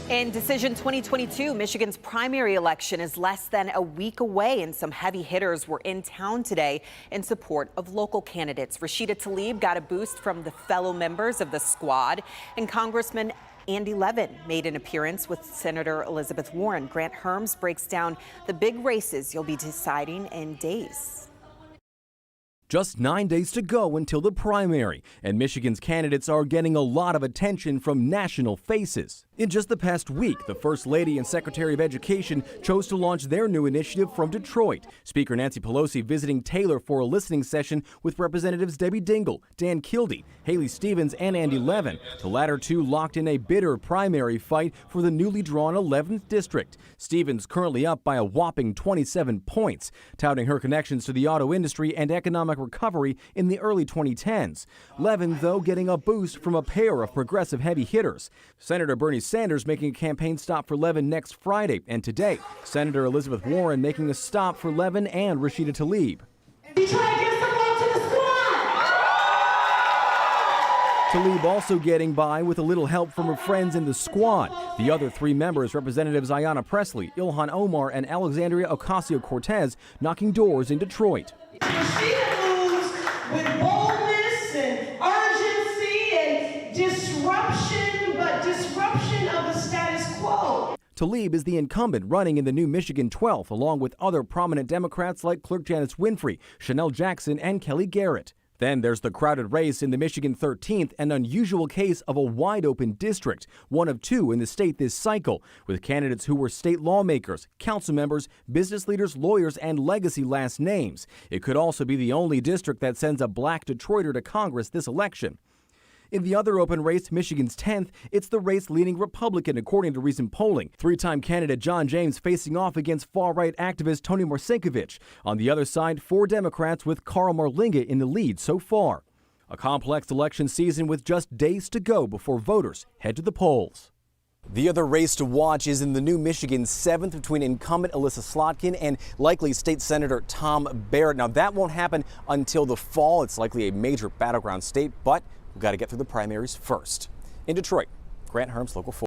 In Decision 2022, Michigan's primary election is less than a week away, and some heavy hitters were in town today in support of local candidates. Rashida Tlaib got a boost from the fellow members of the squad, and Congressman Andy Levin made an appearance with Senator Elizabeth Warren. Grant Herms breaks down the big races you'll be deciding in days. Just 9 days to go until the primary, and Michigan's candidates are getting a lot of attention from national faces. In just the past week, the First Lady and Secretary of Education chose to launch their new initiative from Detroit. Speaker Nancy Pelosi visiting Taylor for a listening session with Representatives Debbie Dingell, Dan Kildee, Haley Stevens, and Andy Levin. The latter two locked in a bitter primary fight for the newly drawn 11th district. Stevens currently up by a whopping 27 points, touting her connections to the auto industry and economic recovery in the early 2010s. Levin, though, getting a boost from a pair of progressive heavy hitters. Senator Bernie Sanders making a campaign stop for Levin next Friday, and today, Senator Elizabeth Warren making a stop for Levin and Rashida Tlaib. Tlaib also getting by with a little help from her friends in the squad. The other three members, Representatives Ayanna Pressley, Ilhan Omar, and Alexandria Ocasio-Cortez, knocking doors in Detroit. Rashida moves with boldness and urgency and disruption, but disruption of the status quo. Tlaib is the incumbent running in the new Michigan 12th, along with other prominent Democrats like Clerk Janice Winfrey, Chanel Jackson, and Kelly Garrett. Then there's the crowded race in the Michigan 13th, an unusual case of a wide-open district, one of two in the state this cycle, with candidates who were state lawmakers, council members, business leaders, lawyers, and legacy last names. It could also be the only district that sends a black Detroiter to Congress this election. In the other open race, Michigan's 10th, it's the race leaning Republican, according to recent polling. Three-time candidate John James facing off against far-right activist Tony Marcinkiewicz. On the other side, four Democrats with Carl Marlinga in the lead so far. A complex election season with just days to go before voters head to the polls. The other race to watch is in the new Michigan 7th between incumbent Elissa Slotkin and likely State Senator Tom Barrett. Now, that won't happen until the fall. It's likely a major battleground state, but we've got to get through the primaries first. In Detroit, Grant Herms, Local 4.